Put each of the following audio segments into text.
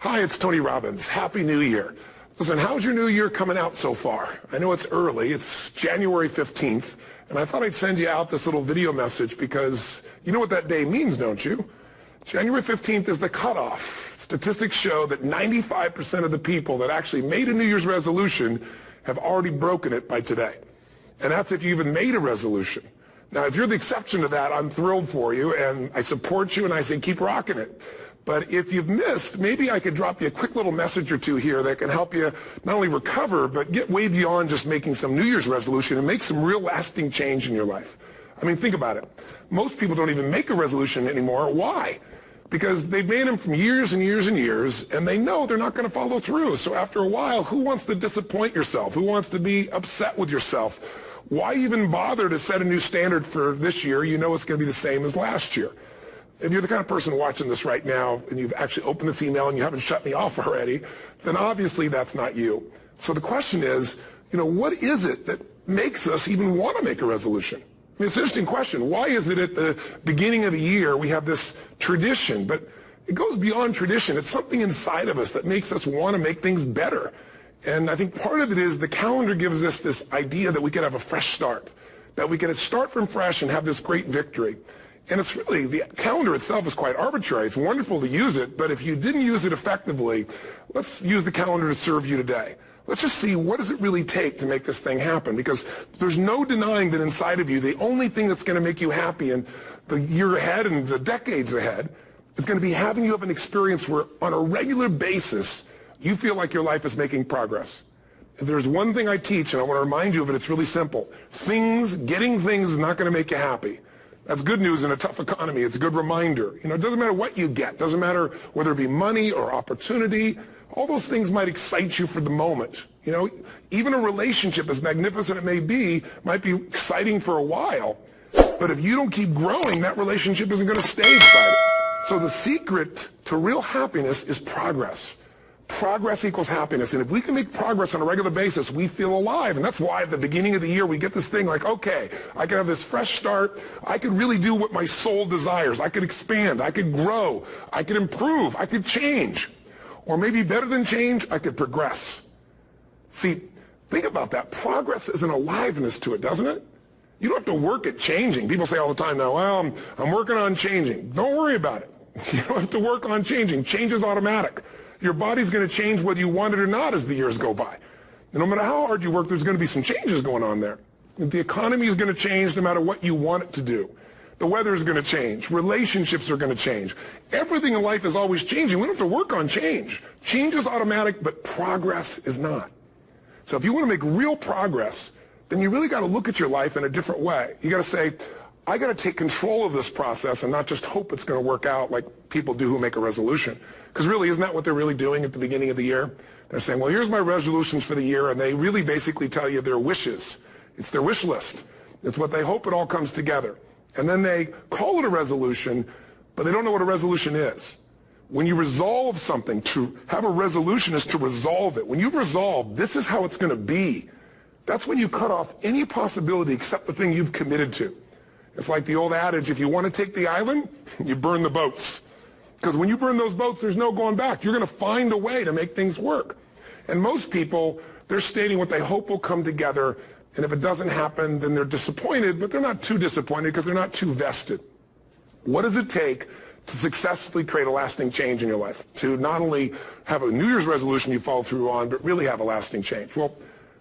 Hi, it's Tony Robbins. Happy New Year. Listen, how's your new year coming out so far? I know it's early. It's January 15th, and I thought I'd send you out this little video message because you know what that day means, don't you? January 15th is the cutoff. Statistics show that 95% of the people that actually made a New Year's resolution have already broken it by today. And that's if you even made a resolution. Now, if you're the exception to that, I'm thrilled for you, and I support you, and I say keep rocking it. But if you've missed, maybe I could drop you a quick little message or two here that can help you not only recover, but get way beyond just making some New Year's resolution and make some real lasting change in your life. I mean, think about it. Most people don't even make a resolution anymore. Why? Because they've made them from years and years and years, and they know they're not going to follow through. So after a while, who wants to disappoint yourself? Who wants to be upset with yourself? Why even bother to set a new standard for this year? You know it's going to be the same as last year. If you're the kind of person watching this right now and you've actually opened this email and you haven't shut me off already, then obviously that's not you. So the question is, what is it that makes us even want to make a resolution? I mean, it's an interesting question. Why is it at the beginning of the year we have this tradition? But it goes beyond tradition. It's something inside of us that makes us want to make things better. And I think part of it is the calendar gives us this idea that we could have a fresh start, that we could start from fresh and have this great victory. And it's really, the calendar itself is quite arbitrary. It's wonderful to use it, but if you didn't use it effectively, let's use the calendar to serve you today. Let's just see, what does it really take to make this thing happen? Because there's no denying that inside of you, the only thing that's going to make you happy in the year ahead and the decades ahead is going to be having you have an experience where on a regular basis, you feel like your life is making progress. If there's one thing I teach, and I want to remind you of it, it's really simple. Getting things is not going to make you happy. That's good news in a tough economy. It's a good reminder. It doesn't matter what you get. It doesn't matter whether it be money or opportunity. All those things might excite you for the moment. Even a relationship, as magnificent it may be, might be exciting for a while. But if you don't keep growing, that relationship isn't going to stay exciting. So the secret to real happiness is progress. Progress equals happiness. And if we can make progress on a regular basis, we feel alive. And that's why at the beginning of the year, we get this thing like, okay, I can have this fresh start. I could really do what my soul desires. I could expand. I could grow. I could improve. I could change. Or maybe better than change, I could progress. See, think about that. Progress is an aliveness to it, doesn't it? You don't have to work at changing. People say all the time now, well, I'm working on changing. Don't worry about it. You don't have to work on changing. Change is automatic. Your body's going to change whether you want it or not as the years go by. And no matter how hard you work, there's going to be some changes going on there. The economy is going to change no matter what you want it to do. The weather is going to change. Relationships are going to change. Everything in life is always changing. We don't have to work on change. Change is automatic, but progress is not. So if you want to make real progress, then you really got to look at your life in a different way. You got to say, I got to take control of this process and not just hope it's going to work out like people do who make a resolution. Because really, isn't that what they're really doing at the beginning of the year? They're saying, well, here's my resolutions for the year, and they really basically tell you their wishes. It's their wish list. It's what they hope it all comes together. And then they call it a resolution, but they don't know what a resolution is. When you resolve something, to have a resolution is to resolve it. When you've resolved, this is how it's going to be. That's when you cut off any possibility except the thing you've committed to. It's like the old adage, if you want to take the island, you burn the boats. Because when you burn those boats, there's no going back. You're going to find a way to make things work. And most people, they're stating what they hope will come together, and if it doesn't happen, then they're disappointed, but they're not too disappointed because they're not too vested. What does it take to successfully create a lasting change in your life? To not only have a New Year's resolution you follow through on, but really have a lasting change? Well,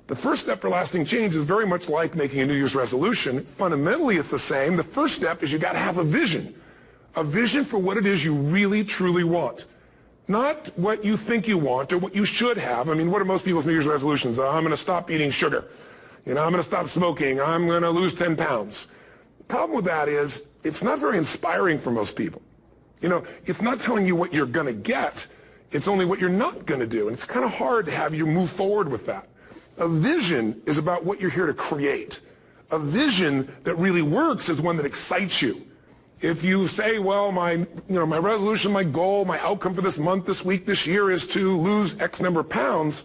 the first step for lasting change is very much like making a New Year's resolution. Fundamentally, it's the same. The first step is you got to have a vision. A vision for what it is you really, truly want. Not what you think you want or what you should have. I mean, what are most people's New Year's resolutions? I'm going to stop eating sugar. I'm going to stop smoking. I'm going to lose 10 pounds. The problem with that is it's not very inspiring for most people. It's not telling you what you're going to get. It's only what you're not going to do. And it's kind of hard to have you move forward with that. A vision is about what you're here to create. A vision that really works is one that excites you. If you say, well, my resolution, my goal, my outcome for this month, this week, this year is to lose X number of pounds,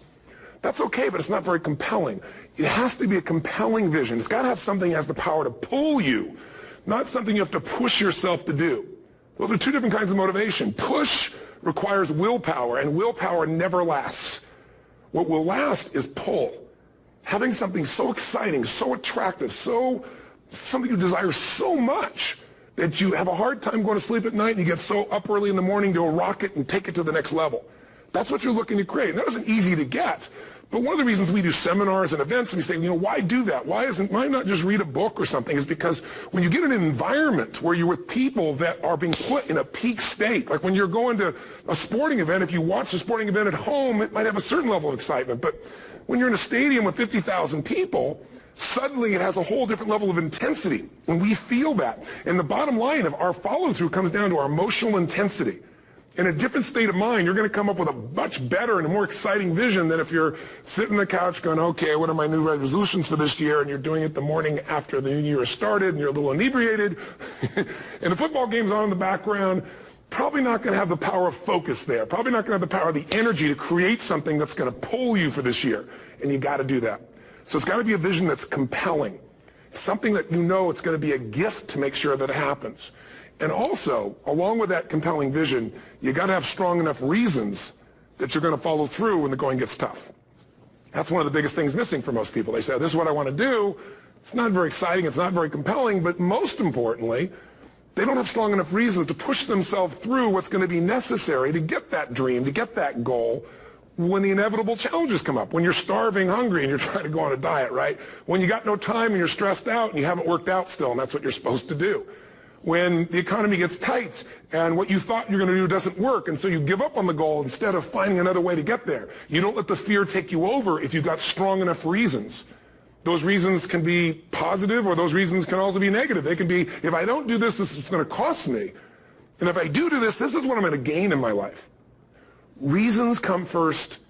that's okay, but it's not very compelling. It has to be a compelling vision. It's got to have something that has the power to pull you, not something you have to push yourself to do. Those are two different kinds of motivation. Push requires willpower, and willpower never lasts. What will last is pull. Having something so exciting, so attractive, something you desire so much that you have a hard time going to sleep at night and you get so up early in the morning to rock it and take it to the next level. That's what you're looking to create. And that isn't easy to get. But one of the reasons we do seminars and events and we say, why do that? Why not just read a book or something? Is because when you get in an environment where you're with people that are being put in a peak state, like when you're going to a sporting event, if you watch a sporting event at home, it might have a certain level of excitement. But when you're in a stadium with 50,000 people, suddenly it has a whole different level of intensity. And we feel that. And the bottom line of our follow-through comes down to our emotional intensity. In a different state of mind, you're going to come up with a much better and a more exciting vision than if you're sitting on the couch going, okay, what are my new resolutions for this year? And you're doing it the morning after the new year started and you're a little inebriated and the football game's on in the background. Probably not going to have the power of focus there. Probably not going to have the power of the energy to create something that's going to pull you for this year. And you got to do that. So it's got to be a vision that's compelling. Something that it's going to be a gift to make sure that it happens. And also, along with that compelling vision, you got to have strong enough reasons that you're going to follow through when the going gets tough. That's one of the biggest things missing for most people. They say, this is what I want to do. It's not very exciting. It's not very compelling. But most importantly, they don't have strong enough reasons to push themselves through what's going to be necessary to get that dream, to get that goal when the inevitable challenges come up. When you're starving, hungry, and you're trying to go on a diet, right? When you got no time and you're stressed out and you haven't worked out still, and that's what you're supposed to do. When the economy gets tight and what you thought you're going to do doesn't work, and so you give up on the goal instead of finding another way to get there. You don't let the fear take you over if you've got strong enough reasons. Those reasons can be positive, or those reasons can also be negative. They can be, if I don't do this, this is going to cost me. And if I do this, this is what I'm going to gain in my life. Reasons come first,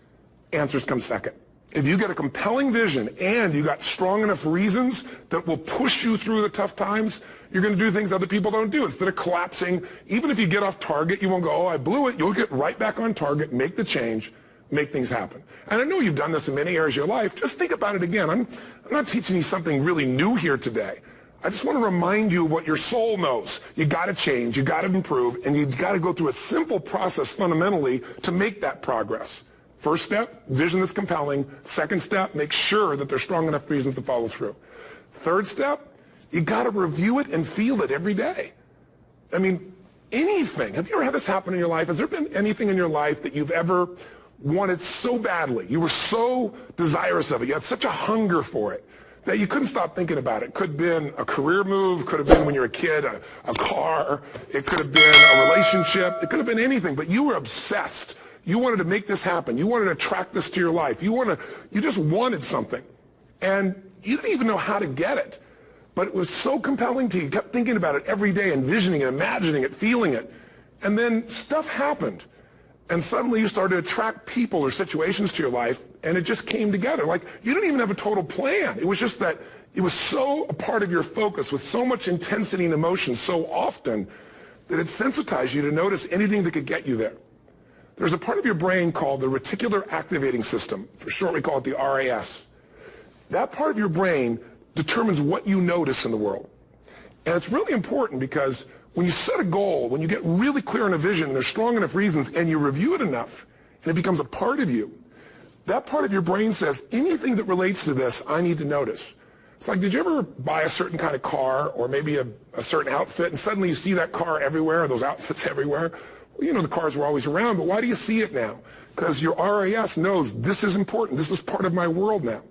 answers come second. If you get a compelling vision and you got strong enough reasons that will push you through the tough times, you're going to do things other people don't do. Instead of collapsing, even if you get off target, you won't go, oh, I blew it. You'll get right back on target, make the change, make things happen. And I know you've done this in many areas of your life. Just think about it again. I'm not teaching you something really new here today. I just want to remind you of what your soul knows. You got to change, you got to improve, and you got to go through a simple process fundamentally to make that progress. First step, vision that's compelling. Second step, make sure that there's strong enough reasons to follow through. Third step, you got to review it and feel it every day. I mean, anything. Have you ever had this happen in your life? Has there been anything in your life that you've ever wanted so badly? You were so desirous of it. You had such a hunger for it that you couldn't stop thinking about it. Could have been a career move. Could have been when you were a kid, a car. It could have been a relationship. It could have been anything, but you were obsessed. You wanted to make this happen. You wanted to attract this to your life. You just wanted something. And you didn't even know how to get it. But it was so compelling to you. You kept thinking about it every day, envisioning it, imagining it, feeling it. And then stuff happened. And suddenly you started to attract people or situations to your life, and it just came together. Like, you didn't even have a total plan. It was just that it was so a part of your focus with so much intensity and emotion so often that it sensitized you to notice anything that could get you there. There's a part of your brain called the reticular activating system. For short, we call it the RAS. That part of your brain determines what you notice in the world. And it's really important because when you set a goal, when you get really clear on a vision, and there's strong enough reasons, and you review it enough, and it becomes a part of you, that part of your brain says, anything that relates to this, I need to notice. It's like, did you ever buy a certain kind of car or maybe a certain outfit, and suddenly you see that car everywhere, or those outfits everywhere? Well, the cars were always around, but why do you see it now? Because your RAS knows this is important. This is part of my world now.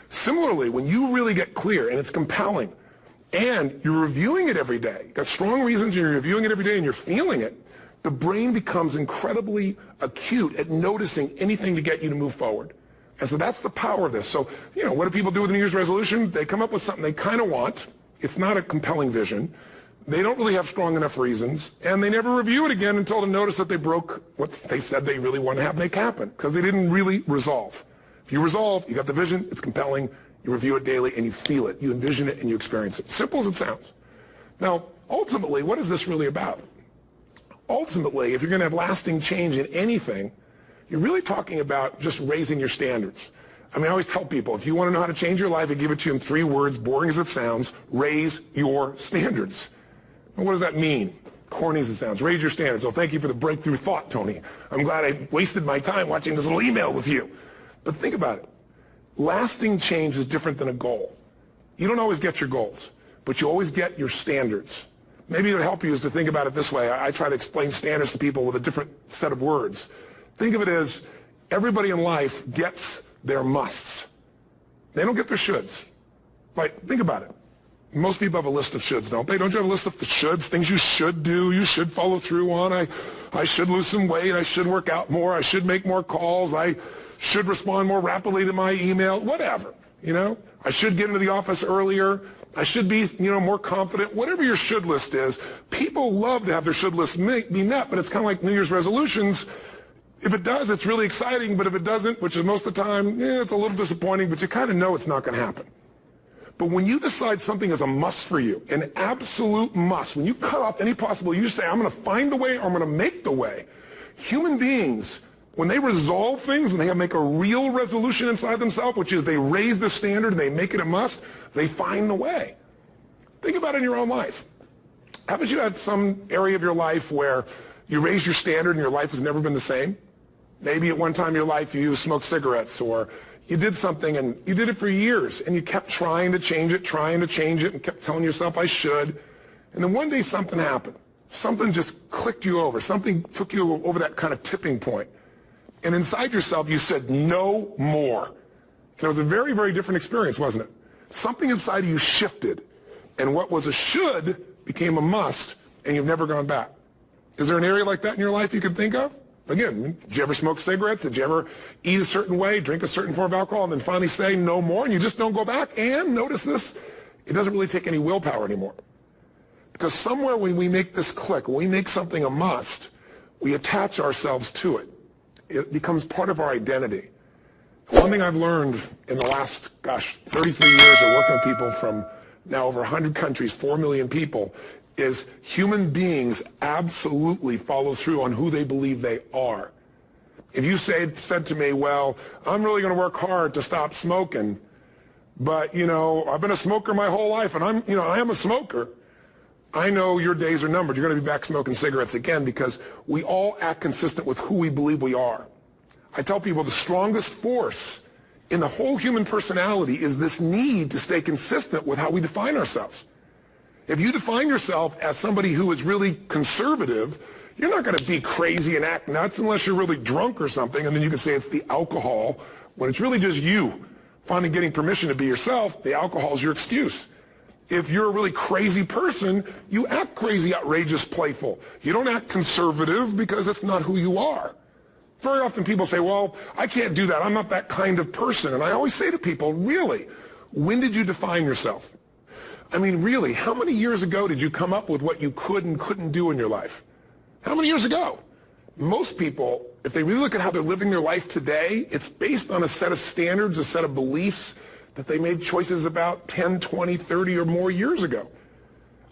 Similarly, when you really get clear and it's compelling and you're reviewing it every day, you've got strong reasons, and you're reviewing it every day and you're feeling it, the brain becomes incredibly acute at noticing anything to get you to move forward. And so that's the power of this. So, what do people do with a New Year's resolution? They come up with something they kind of want. It's not a compelling vision. They don't really have strong enough reasons, and they never review it again until they notice that they broke what they said they really want to have make happen, because they didn't really resolve. If you resolve, you got the vision, it's compelling, you review it daily, and you feel it, you envision it, and you experience it. Simple as it sounds. Now, ultimately, what is this really about? Ultimately, if you're going to have lasting change in anything, you're really talking about just raising your standards. I always tell people, if you want to know how to change your life, I give it to you in 3 words, boring as it sounds: raise your standards. And what does that mean? Corny as it sounds. Raise your standards. Oh, thank you for the breakthrough thought, Tony. I'm glad I wasted my time watching this little email with you. But think about it. Lasting change is different than a goal. You don't always get your goals, but you always get your standards. Maybe it would help you is to think about it this way. I try to explain standards to people with a different set of words. Think of it as everybody in life gets their musts. They don't get their shoulds. Like, think about it. Most people have a list of shoulds, don't they? Don't you have a list of the shoulds, things you should do, you should follow through on? I should lose some weight, I should work out more, I should make more calls, I should respond more rapidly to my email, whatever, you know? I should get into the office earlier, I should be, more confident. Whatever your should list is, people love to have their should list be met, but it's kind of like New Year's resolutions. If it does, it's really exciting, but if it doesn't, which is most of the time, it's a little disappointing, but you kind of know it's not going to happen. But when you decide something is a must for you, an absolute must, when you cut off any possible, you say, I'm going to find the way or I'm going to make the way. Human beings, when they resolve things, when they make a real resolution inside themselves, which is they raise the standard and they make it a must, they find the way. Think about it in your own life. Haven't you had some area of your life where you raise your standard and your life has never been the same? Maybe at one time in your life you smoked cigarettes, or you did something and you did it for years and you kept trying to change it and kept telling yourself I should. And then one day something happened. Something just clicked you over. Something took you over that kind of tipping point. And inside yourself you said no more. And it was a very, very different experience, wasn't it? Something inside of you shifted, and what was a should became a must, and you've never gone back. Is there an area like that in your life you can think of? Again, did you ever smoke cigarettes? Did you ever eat a certain way, drink a certain form of alcohol, and then finally say no more, and you just don't go back? And notice this, it doesn't really take any willpower anymore. Because somewhere when we make this click, when we make something a must, we attach ourselves to it. It becomes part of our identity. One thing I've learned in the last, 33 years of working with people from now over 100 countries, 4 million people, is human beings absolutely follow through on who they believe they are. If you said to me, well, I'm really going to work hard to stop smoking, but, I've been a smoker my whole life, and I am a smoker, I know your days are numbered. You're going to be back smoking cigarettes again, because we all act consistent with who we believe we are. I tell people the strongest force in the whole human personality is this need to stay consistent with how we define ourselves. If you define yourself as somebody who is really conservative, you're not going to be crazy and act nuts unless you're really drunk or something, and then you can say it's the alcohol, when it's really just you finally getting permission to be yourself. The alcohol is your excuse. If you're a really crazy person, you act crazy, outrageous, playful. You don't act conservative because that's not who you are. Very often people say, well, I can't do that. I'm not that kind of person. And I always say to people, really, when did you define yourself? I mean, really, how many years ago did you come up with what you could and couldn't do in your life? How many years ago? Most people, if they really look at how they're living their life today, it's based on a set of standards, a set of beliefs that they made choices about 10, 20, 30 or more years ago.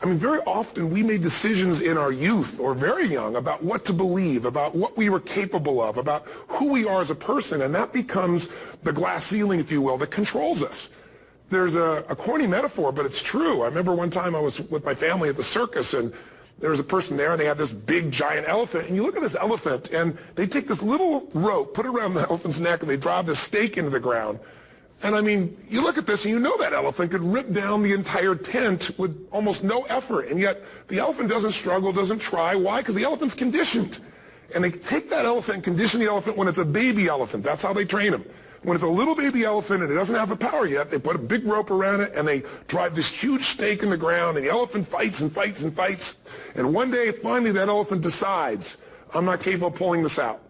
I mean, very often we made decisions in our youth or very young about what to believe, about what we were capable of, about who we are as a person, and that becomes the glass ceiling, if you will, that controls us. There's a corny metaphor, but it's true. I remember one time I was with my family at the circus, and there was a person there, and they had this big, giant elephant, and you look at this elephant, and they take this little rope, put it around the elephant's neck, and they drive this stake into the ground. And I mean, you look at this and you know that elephant could rip down the entire tent with almost no effort. And yet the elephant doesn't struggle, doesn't try. Why? Because the elephant's conditioned. And they take that elephant and condition the elephant when it's a baby elephant. That's how they train him. When it's a little baby elephant and it doesn't have the power yet, they put a big rope around it and they drive this huge stake in the ground, and the elephant fights and fights and fights. And one day, finally, that elephant decides, I'm not capable of pulling this out.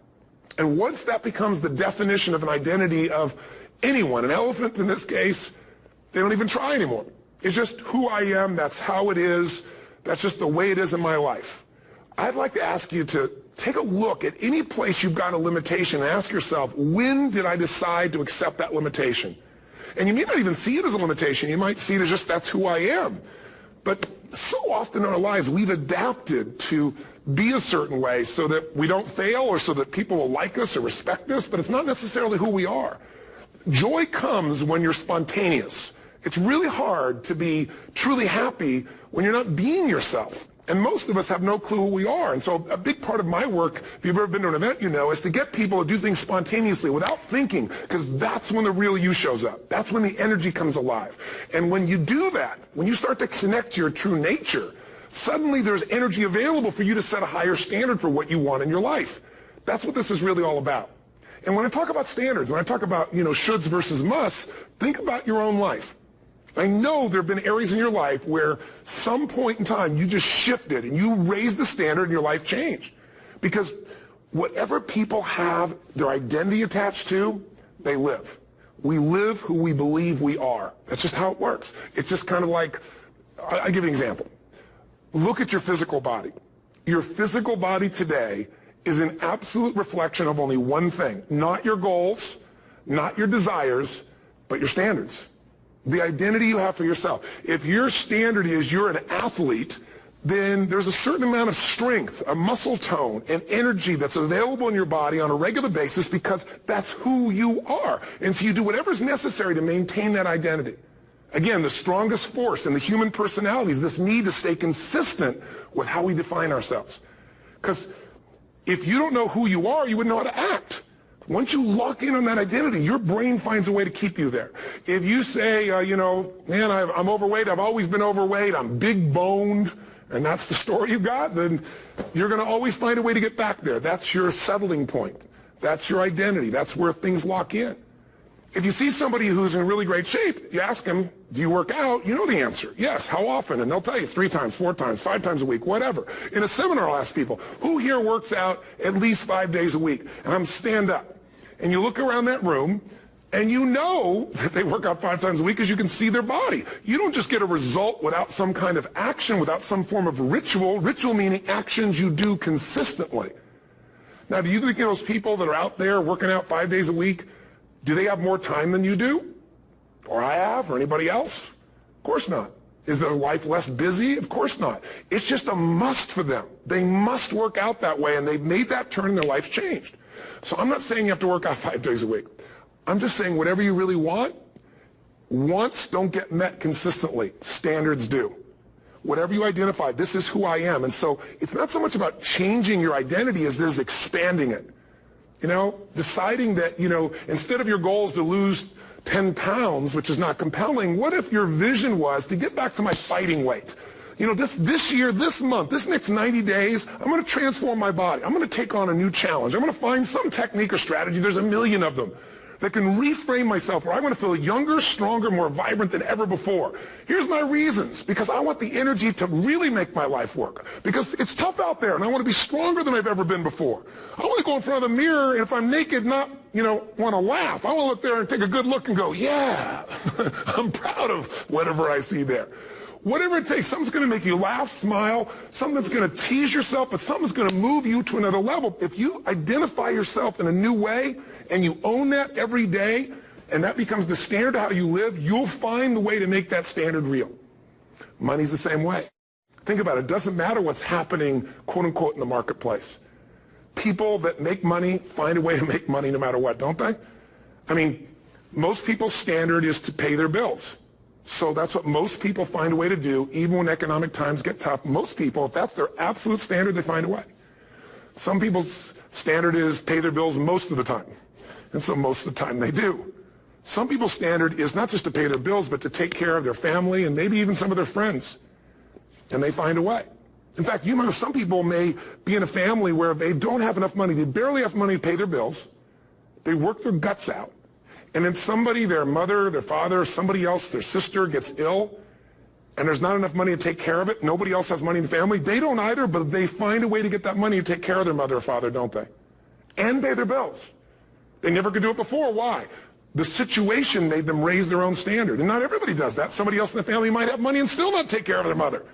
And once that becomes the definition of an identity of anyone, an elephant in this case, they don't even try anymore. It's just who I am, that's how it is, that's just the way it is in my life. I'd like to ask you to take a look at any place you've got a limitation and ask yourself, when did I decide to accept that limitation? And you may not even see it as a limitation, you might see it as just that's who I am. But so often in our lives we've adapted to be a certain way so that we don't fail or so that people will like us or respect us, but it's not necessarily who we are. Joy comes when you're spontaneous. It's really hard to be truly happy when you're not being yourself. And most of us have no clue who we are. And so a big part of my work, if you've ever been to an event, you know, is to get people to do things spontaneously without thinking, because that's when the real you shows up. That's when the energy comes alive. And when you do that, when you start to connect to your true nature, suddenly there's energy available for you to set a higher standard for what you want in your life. That's what this is really all about. And when I talk about standards, when I talk about, you know, shoulds versus musts, think about your own life. I know there have been areas in your life where some point in time you just shifted and you raised the standard and your life changed. Because whatever people have their identity attached to, they live. We live who we believe we are. That's just how it works. It's just kind of like, I'll give you an example. Look at your physical body. Your physical body today is an absolute reflection of only one thing. Not your goals, not your desires, but your standards. The identity you have for yourself. If your standard is you're an athlete, then there's a certain amount of strength, a muscle tone, and energy that's available in your body on a regular basis because that's who you are. And so you do whatever's necessary to maintain that identity. Again, the strongest force in the human personality is this need to stay consistent with how we define ourselves. Because if you don't know who you are, you wouldn't know how to act. Once you lock in on that identity, your brain finds a way to keep you there. If you say, you know, man, I'm overweight, I've always been overweight, I'm big boned, and that's the story you got, then you're going to always find a way to get back there. That's your settling point. That's your identity. That's where things lock in. If you see somebody who's in really great shape, you ask them, do you work out? You know the answer. Yes. How often? And they'll tell you 3 times, 4 times, 5 times a week, whatever. In a seminar, I'll ask people, who here works out at least 5 days a week? And I'm stand up. And you look around that room, and you know that they work out 5 times a week because you can see their body. You don't just get a result without some kind of action, without some form of ritual. Ritual meaning actions you do consistently. Now, do you think those people that are out there working out 5 days a week, do they have more time than you do? Or I have, or anybody else? Of course not. Is their life less busy? Of course not. It's just a must for them. They must work out that way, and they've made that turn and their life changed. So I'm not saying you have to work out 5 days a week. I'm just saying whatever you really want, wants don't get met consistently. Standards do. Whatever you identify, this is who I am. And so it's not so much about changing your identity as there's expanding it. You know, deciding that, you know, instead of your goal is to lose 10 pounds, which is not compelling, what if your vision was to get back to my fighting weight? You know, this year, this month, this next 90 days, I'm going to transform my body. I'm going to take on a new challenge. I'm going to find some technique or strategy, there's a million of them, that can reframe myself where I want to feel younger, stronger, more vibrant than ever before. Here's my reasons. Because I want the energy to really make my life work. Because it's tough out there, and I want to be stronger than I've ever been before. I want to go in front of the mirror, and if I'm naked, not, you know, want to laugh. I want to look there and take a good look and go, yeah, I'm proud of whatever I see there. Whatever it takes, something's going to make you laugh, smile, something that's going to tease yourself, but something's going to move you to another level. If you identify yourself in a new way and you own that every day, and that becomes the standard of how you live, you'll find the way to make that standard real. Money's the same way. Think about it. It doesn't matter what's happening, quote unquote, in the marketplace. People that make money find a way to make money no matter what, don't they? I mean, most people's standard is to pay their bills. So that's what most people find a way to do, even when economic times get tough. Most people, if that's their absolute standard, they find a way. Some people's standard is pay their bills most of the time. And so most of the time they do. Some people's standard is not just to pay their bills, but to take care of their family and maybe even some of their friends. And they find a way. In fact, you know, some people may be in a family where they don't have enough money. They barely have money to pay their bills. They work their guts out. And then somebody, their mother, their father, somebody else, their sister gets ill, and there's not enough money to take care of it. Nobody else has money in the family. They don't either, but they find a way to get that money to take care of their mother or father, don't they? And pay their bills. They never could do it before. Why? The situation made them raise their own standard. And not everybody does that. Somebody else in the family might have money and still not take care of their mother.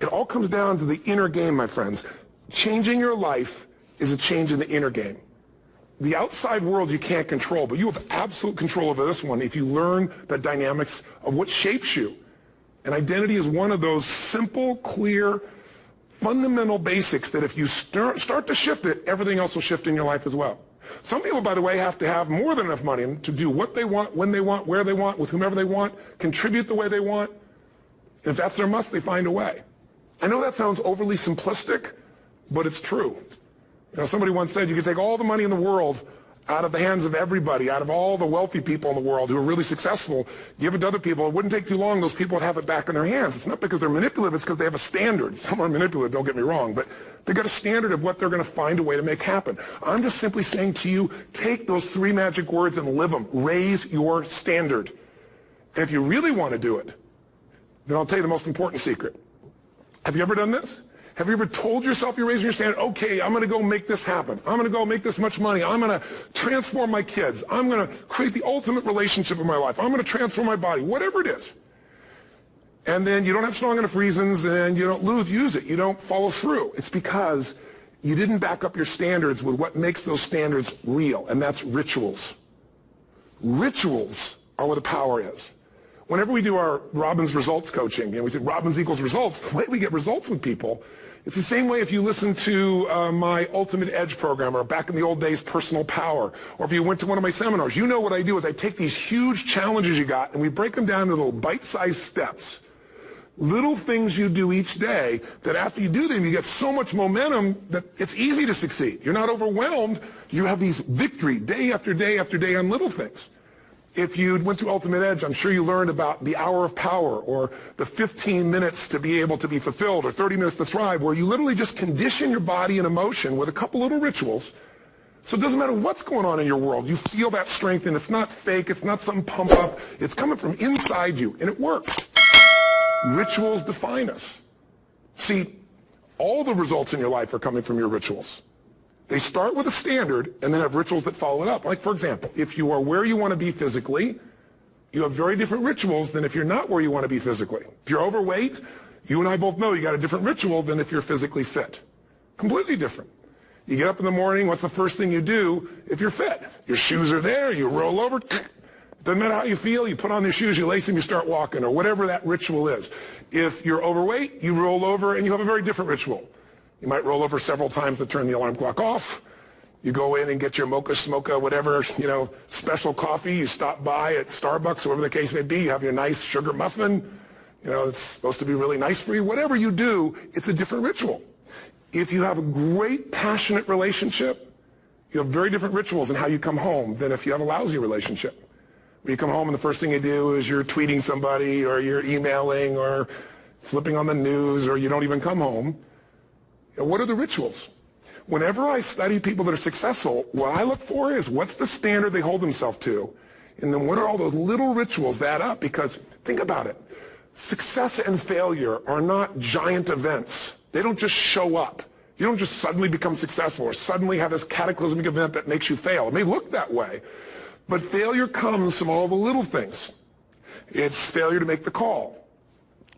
It all comes down to the inner game, my friends. Changing your life is a change in the inner game. The outside world you can't control, but you have absolute control over this one if you learn the dynamics of what shapes you. And identity is one of those simple, clear, fundamental basics that if you start to shift it, everything else will shift in your life as well. Some people, by the way, have to have more than enough money to do what they want, when they want, where they want, with whomever they want, contribute the way they want. And if that's their must, they find a way. I know that sounds overly simplistic, but it's true. You know, somebody once said you could take all the money in the world out of the hands of everybody, out of all the wealthy people in the world who are really successful, give it to other people. It wouldn't take too long. Those people would have it back in their hands. It's not because they're manipulative. It's because they have a standard. Some are manipulative, don't get me wrong, but they've got a standard of what they're going to find a way to make happen. I'm just simply saying to you, take those 3 magic words and live them. Raise your standard. And if you really want to do it, then I'll tell you the most important secret. Have you ever done this? Have you ever told yourself you're raising your standard? Okay, I'm going to go make this happen. I'm going to go make this much money. I'm going to transform my kids. I'm going to create the ultimate relationship in my life. I'm going to transform my body, whatever it is. And then you don't have strong enough reasons and you don't use it. You don't follow through. It's because you didn't back up your standards with what makes those standards real, and that's rituals. Rituals are where the power is. Whenever we do our Robbins results coaching, we say Robbins equals results, the way we get results with people, it's the same way if you listen to my Ultimate Edge program, or back in the old days, Personal Power, or if you went to one of my seminars. You know what I do is I take these huge challenges you got and we break them down into little bite-sized steps. Little things you do each day that after you do them, you get so much momentum that it's easy to succeed. You're not overwhelmed. You have these victory day after day after day on little things. If you went to Ultimate Edge, I'm sure you learned about the hour of power, or the 15 minutes to be able to be fulfilled, or 30 minutes to thrive, where you literally just condition your body and emotion with a couple little rituals. So it doesn't matter what's going on in your world. You feel that strength, and it's not fake. It's not some pump up. It's coming from inside you, and it works. Rituals define us. See, all the results in your life are coming from your rituals. They start with a standard and then have rituals that follow it up. Like, for example, if you are where you want to be physically, you have very different rituals than if you're not where you want to be physically. If you're overweight, you and I both know you got a different ritual than if you're physically fit. Completely different. You get up in the morning, what's the first thing you do if you're fit? Your shoes are there, you roll over, doesn't matter how you feel, you put on your shoes, you lace them, you start walking, or whatever that ritual is. If you're overweight, you roll over and you have a very different ritual. You might roll over several times to turn the alarm clock off. You go in and get your mocha, smocha, whatever, special coffee. You stop by at Starbucks, whatever the case may be. You have your nice sugar muffin. It's supposed to be really nice for you. Whatever you do, it's a different ritual. If you have a great, passionate relationship, you have very different rituals in how you come home than if you have a lousy relationship. When you come home and the first thing you do is you're tweeting somebody, or you're emailing, or flipping on the news, or you don't even come home. What are the rituals? Whenever I study people that are successful, what I look for is what's the standard they hold themselves to, and then what are all those little rituals that add up? Because think about it. Success and failure are not giant events. They don't just show up. You don't just suddenly become successful or suddenly have this cataclysmic event that makes you fail. It may look that way, but failure comes from all the little things. It's failure to make the call.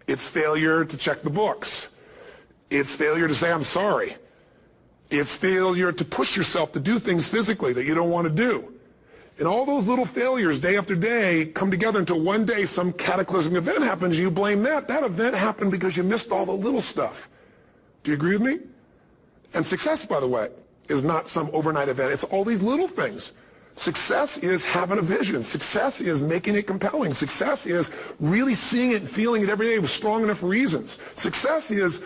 It's failure to check the books. It's failure to say, I'm sorry. It's failure to push yourself to do things physically that you don't want to do. And all those little failures day after day come together until one day some cataclysmic event happens and you blame that. That event happened because you missed all the little stuff. Do you agree with me? And success, by the way, is not some overnight event. It's all these little things. Success is having a vision. Success is making it compelling. Success is really seeing it and feeling it every day with strong enough reasons. Success is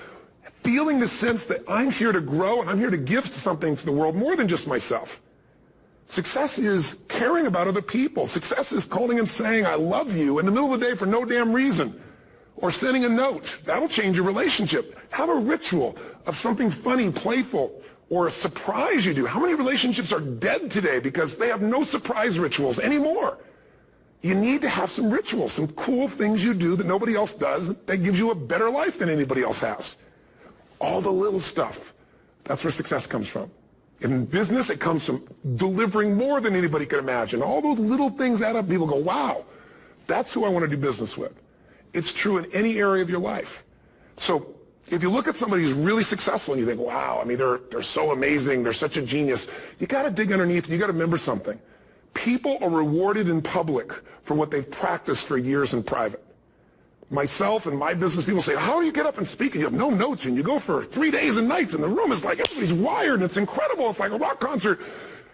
feeling the sense that I'm here to grow and I'm here to give something to the world more than just myself. Success is caring about other people. Success is calling and saying, I love you in the middle of the day for no damn reason. Or sending a note. That'll change your relationship. Have a ritual of something funny, playful, or a surprise you do. How many relationships are dead today because they have no surprise rituals anymore? You need to have some rituals, some cool things you do that nobody else does that gives you a better life than anybody else has. All the little stuff. That's where success comes from. In business, it comes from delivering more than anybody could imagine. All those little things add up. People go, wow, that's who I want to do business with. It's true in any area of your life. So if you look at somebody who's really successful and you think, wow, I mean, they're so amazing, they're such a genius, you got to dig underneath and you got to remember something. People are rewarded in public for what they've practiced for years in private. Myself and my business people say, how do you get up and speak and you have no notes and you go for 3 days and nights and the room is like everybody's wired and it's incredible. It's like a rock concert.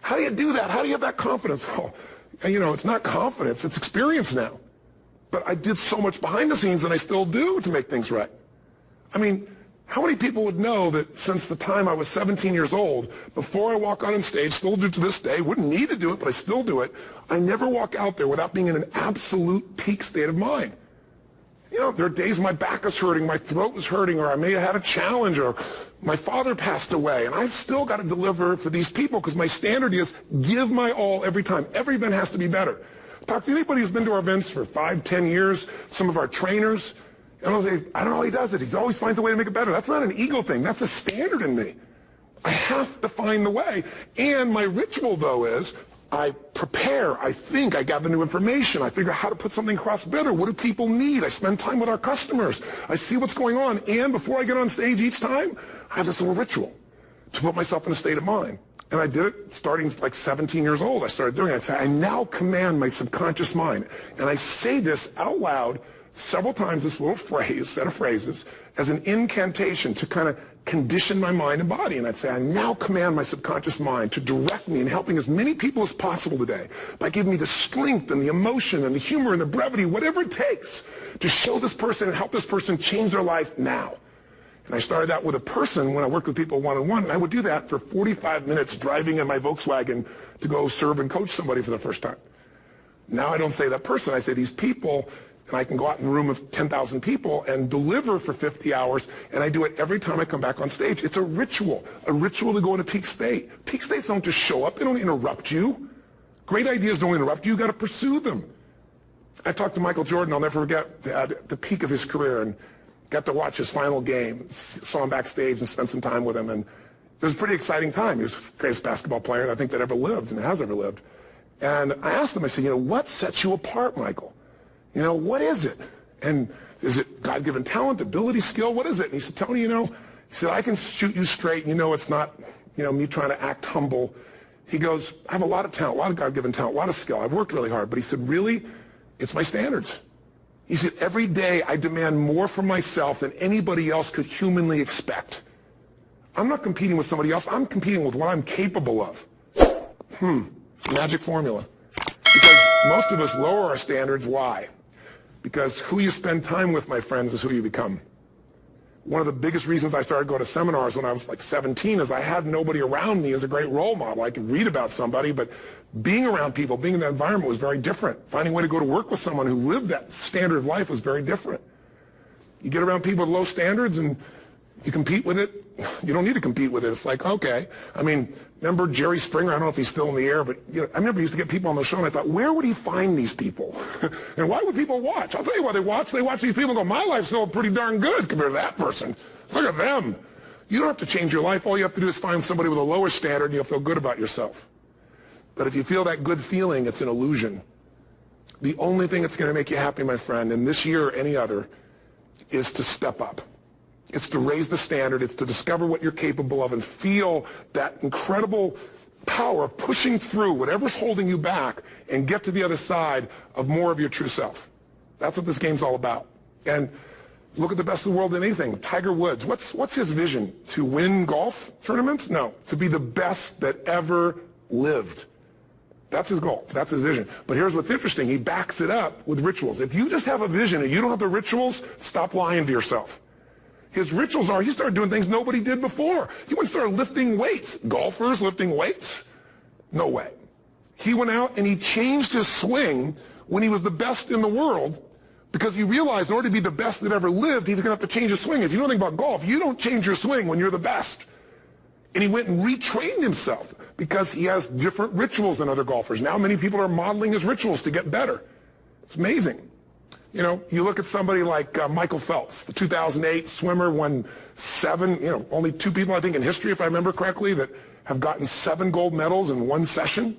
How do you do that? How do you have that confidence? Oh, it's not confidence. It's experience now. But I did so much behind the scenes and I still do to make things right. I mean, How many people would know that since the time I was 17 years old, before I walk out on stage, still do to this day, wouldn't need to do it, but I still do it, I never walk out there without being in an absolute peak state of mind. You know, there are days my back is hurting, my throat is hurting, or I may have had a challenge, or my father passed away, and I've still got to deliver for these people because my standard is give my all every time. Every event has to be better. Talk to anybody who's been to our events for 5, 10 years, some of our trainers, and I'll say, I don't know how he does it. He always finds a way to make it better. That's not an ego thing. That's a standard in me. I have to find the way. And my ritual, though, is I prepare, I think, I gather new information, I figure out how to put something across better. What do people need? I spend time with our customers. I see what's going on. And before I get on stage each time, I have this little ritual to put myself in a state of mind. And I did it starting like 17 years old. I started doing it. I now command my subconscious mind. And I say this out loud several times, this little phrase, set of phrases, as an incantation to kind of condition my mind and body. And I'd say, I now command my subconscious mind to direct me in helping as many people as possible today by giving me the strength and the emotion and the humor and the brevity, whatever it takes to show this person and help this person change their life now. And I started out with a person when I worked with people one-on-one, and I would do that for 45 minutes driving in my Volkswagen to go serve and coach somebody for the first time. Now I don't say that person, I say these people, and I can go out in a room of 10,000 people and deliver for 50 hours, and I do it every time I come back on stage. It's a ritual to go into peak state. Peak states don't just show up, they don't interrupt you. Great ideas don't interrupt you, you've got to pursue them. I talked to Michael Jordan, I'll never forget, at the peak of his career, and got to watch his final game, saw him backstage and spent some time with him, and it was a pretty exciting time. He was the greatest basketball player I think that ever lived and has ever lived. And I asked him, I said, what sets you apart, Michael? What is it? And is it God-given talent, ability, skill? What is it? And he said, Tony, he said, I can shoot you straight. It's not, me trying to act humble. He goes, I have a lot of talent, a lot of God-given talent, a lot of skill. I've worked really hard. But he said, really, it's my standards. He said, every day I demand more from myself than anybody else could humanly expect. I'm not competing with somebody else. I'm competing with what I'm capable of. Magic formula. Because most of us lower our standards. Why? Because who you spend time with, my friends, is who you become. One of the biggest reasons I started going to seminars when I was like 17 is I had nobody around me as a great role model. I could read about somebody, but being around people, being in that environment was very different. Finding a way to go to work with someone who lived that standard of life was very different. You get around people with low standards and you compete with it. You don't need to compete with it. It's like, okay. Remember Jerry Springer? I don't know if he's still in the air, but I remember he used to get people on the show, and I thought, where would he find these people? And why would people watch? I'll tell you why they watch. They watch these people and go, my life's still pretty darn good compared to that person. Look at them. You don't have to change your life. All you have to do is find somebody with a lower standard, and you'll feel good about yourself. But if you feel that good feeling, it's an illusion. The only thing that's going to make you happy, my friend, and this year or any other, is to step up. It's to raise the standard. It's to discover what you're capable of and feel that incredible power of pushing through whatever's holding you back and get to the other side of more of your true self. That's what this game's all about. And look at the best of the world in anything. Tiger Woods, what's his vision? To win golf tournaments? No, to be the best that ever lived. That's his goal. That's his vision. But here's what's interesting. He backs it up with rituals. If you just have a vision and you don't have the rituals, stop lying to yourself. His rituals are, he started doing things nobody did before. He went and started lifting weights. Golfers lifting weights? No way. He went out and he changed his swing when he was the best in the world because he realized in order to be the best that ever lived, he was going to have to change his swing. If you know anything about golf, you don't change your swing when you're the best. And he went and retrained himself because he has different rituals than other golfers. Now many people are modeling his rituals to get better. It's amazing. You look at somebody like Michael Phelps, the 2008 swimmer, won 7, only 2 people, I think, in history, if I remember correctly, that have gotten 7 gold medals in one session.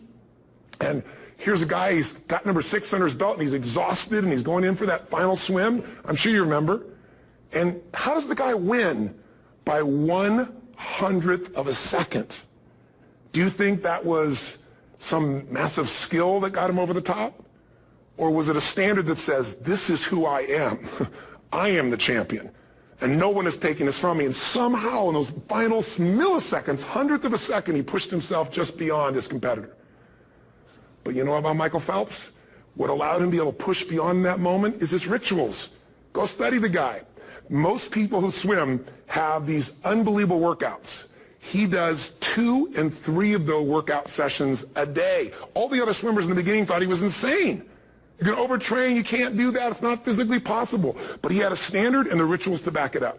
And here's a guy, he's got number 6 under his belt, and he's exhausted, and he's going in for that final swim. I'm sure you remember. And how does the guy win? By 1/100th of a second. Do you think that was some massive skill that got him over the top? Or was it a standard that says, this is who I am. I am the champion. And no one is taking this from me. And somehow in those final milliseconds, 100th of a second, he pushed himself just beyond his competitor. But you know about Michael Phelps? What allowed him to be able to push beyond that moment is his rituals. Go study the guy. Most people who swim have these unbelievable workouts. He does 2 and 3 of those workout sessions a day. All the other swimmers in the beginning thought he was insane. You're going to overtrain, you can't do that, it's not physically possible. But he had a standard and the rituals to back it up.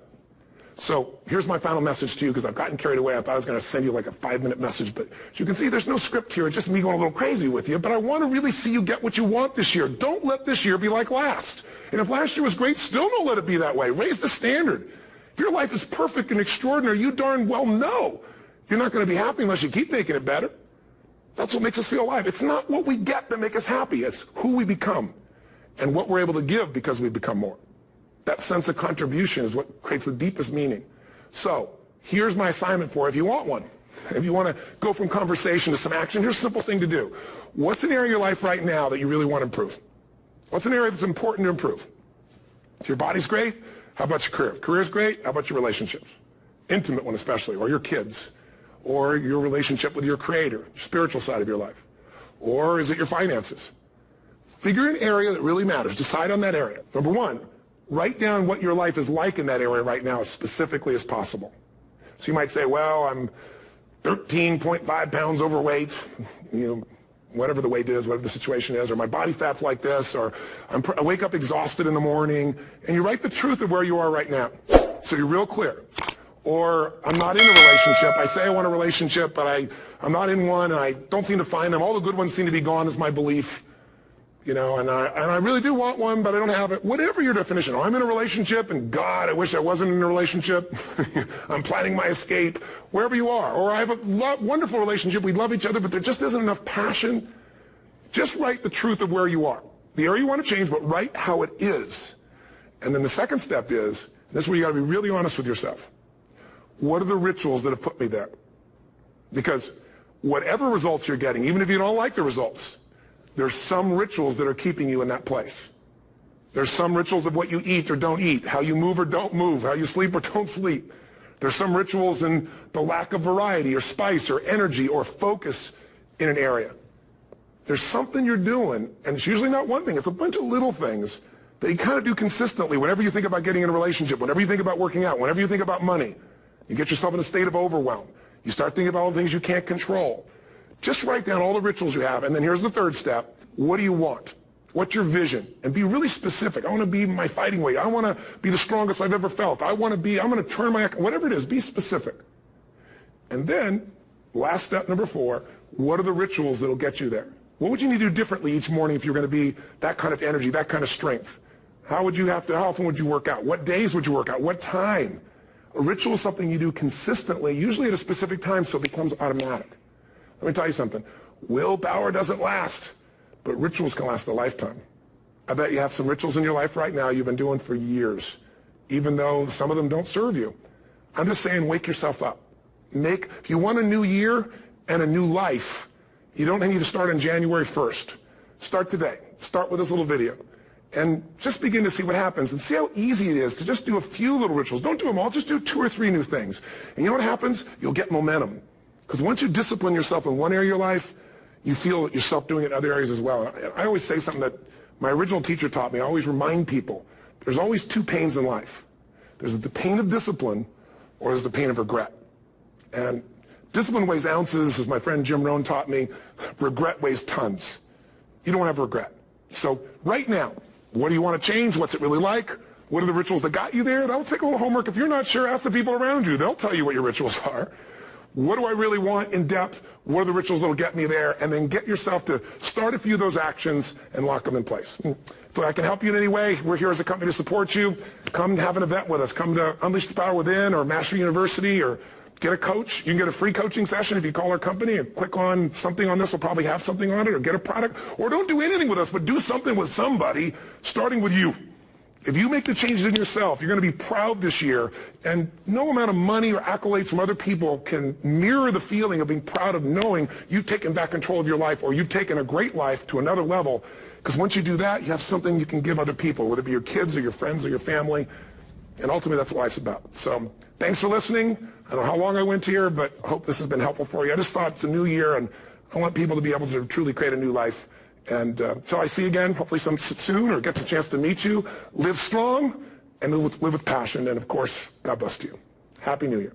So here's my final message to you, because I've gotten carried away. I thought I was going to send you like a 5-minute message, but as you can see, there's no script here. It's just me going a little crazy with you. But I want to really see you get what you want this year. Don't let this year be like last. And if last year was great, still don't let it be that way. Raise the standard. If your life is perfect and extraordinary, you darn well know you're not going to be happy unless you keep making it better. That's what makes us feel alive. It's not what we get that makes us happy. It's who we become and what we're able to give because we become more. That sense of contribution is what creates the deepest meaning. So here's my assignment for you if you want one. If you want to go from conversation to some action, here's a simple thing to do. What's an area of your life right now that you really want to improve? What's an area that's important to improve? If your body's great, how about your career? If career's great, how about your relationships? Intimate one especially, or your kids, or your relationship with your creator, your spiritual side of your life. Or is it your finances? Figure an area that really matters. Decide on that area. Number one, write down what your life is like in that area right now as specifically as possible. So you might say, well, I'm 13.5 pounds overweight, whatever the weight is, whatever the situation is, or my body fat's like this, or I wake up exhausted in the morning, and you write the truth of where you are right now. So you're real clear. Or I'm not in a relationship. I say I want a relationship, but I'm not in one, and I don't seem to find them. All the good ones seem to be gone is my belief. And I really do want one, but I don't have it. Whatever your definition. Or I'm in a relationship, and God, I wish I wasn't in a relationship. I'm planning my escape. Wherever you are. Or I have a wonderful relationship. We love each other, but there just isn't enough passion. Just write the truth of where you are. The area you want to change, but write how it is. And then the second step is, this is where you got to be really honest with yourself. What are the rituals that have put me there? Because whatever results you're getting, even if you don't like the results, there's some rituals that are keeping you in that place. There's some rituals of what you eat or don't eat, how you move or don't move, how you sleep or don't sleep. There's some rituals in the lack of variety or spice or energy or focus in an area. There's something you're doing, and it's usually not one thing, it's a bunch of little things that you kind of do consistently whenever you think about getting in a relationship, whenever you think about working out, whenever you think about money. You get yourself in a state of overwhelm. You start thinking about all the things you can't control. Just write down all the rituals you have, and then here's the third step. What do you want? What's your vision? And be really specific. I want to be my fighting weight. I want to be the strongest I've ever felt. I'm going to turn my, whatever it is, be specific. And then, last step number 4, what are the rituals that'll get you there? What would you need to do differently each morning if you're going to be that kind of energy, that kind of strength? How often would you work out? What days would you work out? What time? A ritual is something you do consistently, usually at a specific time, so it becomes automatic. Let me tell you something. Willpower doesn't last, but rituals can last a lifetime. I bet you have some rituals in your life right now you've been doing for years, even though some of them don't serve you. I'm just saying, wake yourself up. If you want a new year and a new life, you don't need to start on January 1st. Start today. Start with this little video. And just begin to see what happens and see how easy it is to just do a few little rituals. Don't do them all, just do 2 or 3 new things. And you know what happens? You'll get momentum. Because once you discipline yourself in one area of your life, you feel yourself doing it in other areas as well. I always say something that my original teacher taught me. I always remind people, there's always 2 pains in life. There's the pain of discipline, or there's the pain of regret. And discipline weighs ounces, as my friend Jim Rohn taught me. Regret weighs tons. You don't want to have regret. So right now, what do you want to change? What's it really like? What are the rituals that got you there? That'll take a little homework. If you're not sure, ask the people around you. They'll tell you what your rituals are. What do I really want in depth? What are the rituals that will get me there? And then get yourself to start a few of those actions and lock them in place. If I can help you in any way, we're here as a company to support you. Come have an event with us. Come to Unleash the Power Within or Mastery University, or get a coach. You can get a free coaching session if you call our company and click on something on this. We'll probably have something on it, or get a product. Or don't do anything with us, but do something with somebody, starting with you. If you make the changes in yourself, you're going to be proud this year, and no amount of money or accolades from other people can mirror the feeling of being proud of knowing you've taken back control of your life, or you've taken a great life to another level. Because once you do that, you have something you can give other people, whether it be your kids or your friends or your family. And ultimately, that's what life's about. So thanks for listening. I don't know how long I went here, but I hope this has been helpful for you. I just thought it's a new year, and I want people to be able to truly create a new life. And until I see you again, hopefully soon, or gets a chance to meet you, live strong and live with passion. And of course, God bless to you. Happy New Year.